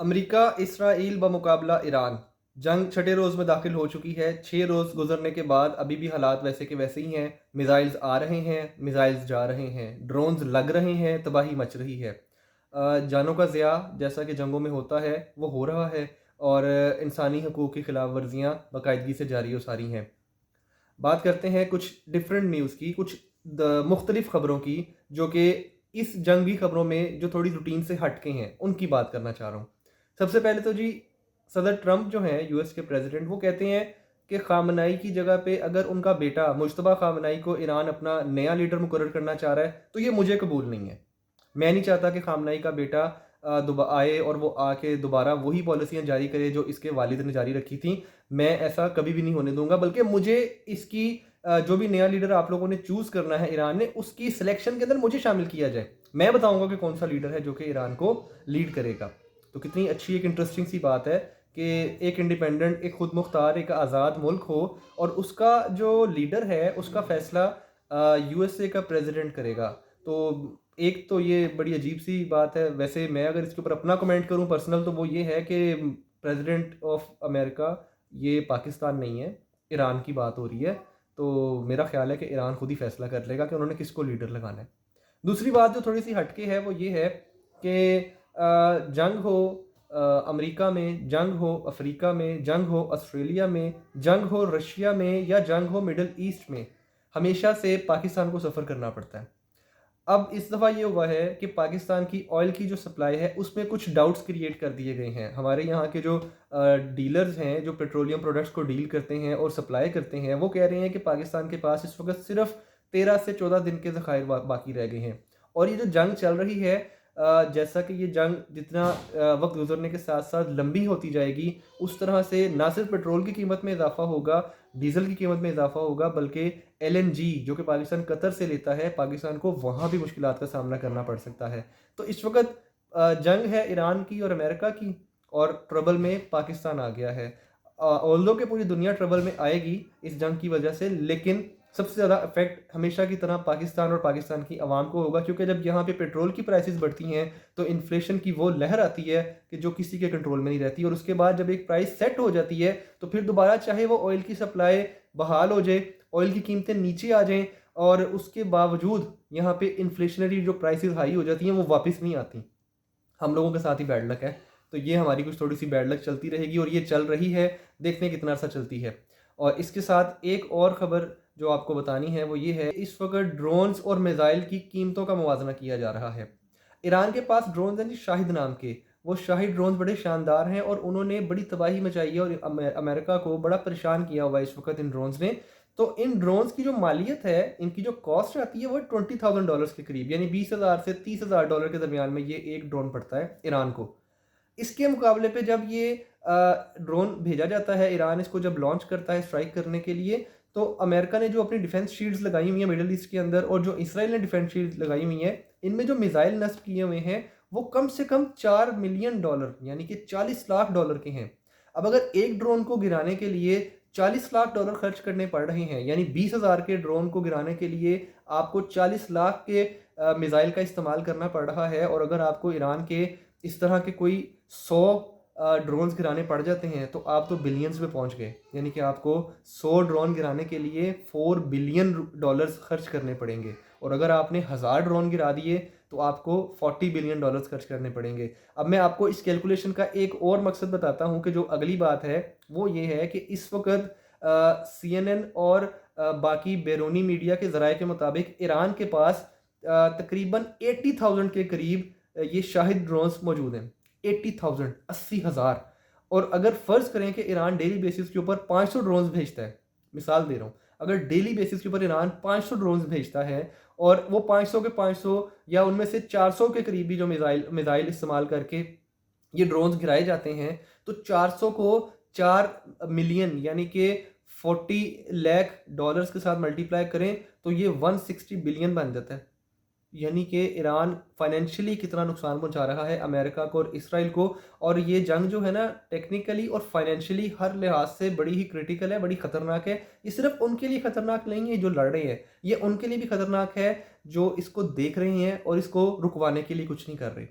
America Israel बमुकाबला Iran जंग छठे रोज़ में दाखिल हो चुकी है। 6 रोज़ गुजरने के बाद अभी भी हालात वैसे के वैसे ही हैं। मिज़ाइल्स आ रहे हैं, मिज़ाइल्स जा रहे हैं, ड्रोन्स लग रहे हैं, तबाही मच रही है। जानों का ज़िया जैसा कि जंगों में होता है वो हो रहा है और इंसानी हकूक़ की खिलाफ वर्जियाँ बाकायदगी से जारी व सारी हैं। बात करते हैं कुछ डिफरेंट न्यूज़ की, कुछ मुख्तलिफ ख़बरों की, जो कि इस जंगी ख़बरों में जो थोड़ी रूटीन से हट के हैं, उनकी बात करना चाह रहा हूँ। सबसे पहले तो जी, सदर ट्रंप जो हैं यूएस के प्रेसिडेंट, वो कहते हैं कि ख़ामनई की जगह पे अगर उनका बेटा मुज्तबा ख़ामनई को ईरान अपना नया लीडर मुकर्रर करना चाह रहा है, तो ये मुझे कबूल नहीं है। मैं नहीं चाहता कि ख़ामनई का बेटा दुबा आए और वो आके दोबारा वही पॉलिसियाँ जारी करे जो इसके वालिद ने जारी रखी थी। मैं ऐसा कभी भी नहीं होने दूँगा, बल्कि मुझे इसकी जो भी नया लीडर आप लोगों ने चूज़ करना है ईरान ने, उसकी सिलेक्शन के अंदर मुझे शामिल किया जाए। मैं बताऊँगा कि कौन-सा लीडर है जो कि ईरान को लीड करेगा। तो कितनी अच्छी एक इंटरेस्टिंग सी बात है कि एक इंडिपेंडेंट, एक खुद मुख्तार, एक आज़ाद मुल्क हो और उसका जो लीडर है, उसका फ़ैसला यूएसए का प्रेसिडेंट करेगा। तो एक तो ये बड़ी अजीब-सी बात है। वैसे मैं अगर इसके ऊपर अपना कमेंट करूँ पर्सनल, तो वो ये है कि प्रेसिडेंट ऑफ अमेरिका ये पाकिस्तान नहीं है, ईरान की बात हो रही है। तो मेरा ख़्याल है कि ईरान खुद ही फ़ैसला कर लेगा कि उन्होंने किसको लीडर लगाना है। दूसरी बात जो थोड़ी-सी हट के है वो ये है कि जंग हो अमेरिका में, जंग हो अफ़्रीका में, जंग हो ऑस्ट्रेलिया में, जंग हो रशिया में या जंग हो मिडल ईस्ट में, हमेशा से पाकिस्तान को सफ़र करना पड़ता है। अब इस दफ़ा ये हुआ है कि पाकिस्तान की ऑयल की जो सप्लाई है उसमें कुछ डाउट्स क्रिएट कर दिए गए हैं। हमारे यहाँ के जो डीलर्स हैं, जो पेट्रोलियम प्रोडक्ट्स को डील करते हैं और सप्लाई करते हैं, वो कह रहे हैं कि पाकिस्तान के पास इस वक़्त सिर्फ़ 13 से 14 दिन के ज़खायर बाकी रह गए हैं। और ये जो जंग चल रही है, जैसा कि ये जंग जितना वक़्त गुज़रने के साथ-साथ लंबी होती जाएगी, उस तरह से ना सिर्फ़ पेट्रोल की कीमत में इज़ाफ़ा होगा, डीज़ल की कीमत में इज़ाफ़ा होगा, बल्कि एलएनजी जो कि पाकिस्तान कतर से लेता है, पाकिस्तान को वहाँ भी मुश्किलात का सामना करना पड़ सकता है। तो इस वक़्त जंग है ईरान की और अमेरिका की, और ट्रबल में पाकिस्तान आ गया है। ऑल्दो कि पूरी दुनिया ट्रबल में आएगी इस जंग की वजह से, लेकिन सबसे ज़्यादा इफ़ेक्ट हमेशा की तरह पाकिस्तान और पाकिस्तान की आवाम को होगा, क्योंकि जब यहाँ पे पेट्रोल की प्राइसेस बढ़ती हैं तो इन्फ्लेशन की वो लहर आती है कि जो किसी के कंट्रोल में नहीं रहती, और उसके बाद जब एक प्राइस सेट हो जाती है तो फिर दोबारा चाहे वो ऑयल की सप्लाई बहाल हो जाए, ऑयल की कीमतें नीचे आ जाएँ, और उसके बावजूद यहाँ पे इन्फ्लेशनरी जो प्राइसेस हाई हो जाती हैं वो वापस नहीं आती। हम लोगों के साथ ही बैड लक है। तो ये हमारी कुछ थोड़ी-सी बैड लक चलती रहेगी और ये चल रही है, देखते हैं कितना अरसा चलती है। और इसके साथ एक और ख़बर जो आपको बतानी है वो ये है, इस वक़्त ड्रोन्स और मिसाइल की कीमतों का मुवाज़ना किया जा रहा है। ईरान के पास ड्रोन्स हैं जी, शाहिद नाम के। वो शाहिद ड्रोन्स बड़े शानदार हैं और उन्होंने बड़ी तबाही मचाई है और अमेरिका को बड़ा परेशान किया हुआ है इस वक़्त इन ड्रोन्स ने। तो इन ड्रोन्स की जो मालियत है, इनकी जो कॉस्ट आती है वो $20,000 के करीब, यानी 20,000 से $30,000 के दरमियान में ये एक ड्रोन पड़ता है ईरान को। इसके मुकाबले पे जब ये ड्रोन भेजा जाता है, ईरान इसको जब लॉन्च करता है स्ट्राइक करने के लिए, तो अमेरिका ने जो अपनी डिफेंस शील्ड्स लगाई हुई हैं मिडल ईस्ट के अंदर, और जो इसराइल ने डिफेंस शील्ड्स लगाई हुई हैं, इनमें जो मिसाइल नस्ब किए हुए हैं वो कम से कम $4 मिलियन, यानी कि $40 लाख के हैं। अब अगर एक ड्रोन को गिराने के लिए $40 लाख खर्च करने पड़ रहे हैं, यानी 20,000 के ड्रोन को गिराने के लिए आपको 40 लाख के मिसाइल का इस्तेमाल करना पड़ रहा है, और अगर आपको ईरान के इस तरह के कोई 100 ड्रोन्स गिराने पड़ जाते हैं तो आप तो बिलियंस में पहुंच गए, यानी कि आपको 100 ड्रोन गिराने के लिए $4 बिलियन खर्च करने पड़ेंगे, और अगर आपने 1000 ड्रोन गिरा दिए तो आपको $40 बिलियन खर्च करने पड़ेंगे। अब मैं आपको इस कैलकुलेशन का एक और मकसद बताता हूं कि जो अगली बात है वो ये है कि इस वक्त CNN और बाकी बैरूनी मीडिया के ज़राए के मुताबिक ईरान के पास तकरीबन 80,000 के करीब ये शाहिद ड्रोन्स मौजूद हैं। 80,000, 80,000। और अगर फ़र्ज़ करें कि ईरान डेली बेसिस के ऊपर 500 ड्रोन्स भेजता है, मिसाल दे रहा हूँ, अगर डेली बेसिस के ऊपर ईरान 500 ड्रोन्स भेजता है और वो 500 के 500 या उनमें से 400 के करीब भी जो मिसाइल इस्तेमाल करके ये ड्रोन्स गिराए जाते हैं, तो 400 को 4 मिलियन यानी कि $40 लाख के साथ मल्टीप्लाई करें तो ये 160 बिलियन बन जाता है। यानी कि ईरान फाइनेंशियली कितना नुकसान पहुंचा रहा है अमेरिका को और इसराइल को। और ये जंग जो है ना, टेक्निकली और फाइनेंशियली हर लिहाज से बड़ी ही क्रिटिकल है, बड़ी ख़तरनाक है। ये सिर्फ उनके लिए ख़तरनाक नहीं है जो लड़ रहे हैं, ये उनके लिए भी ख़तरनाक है जो इसको देख रहे हैं और इसको रुकवाने के लिए कुछ नहीं कर रहे।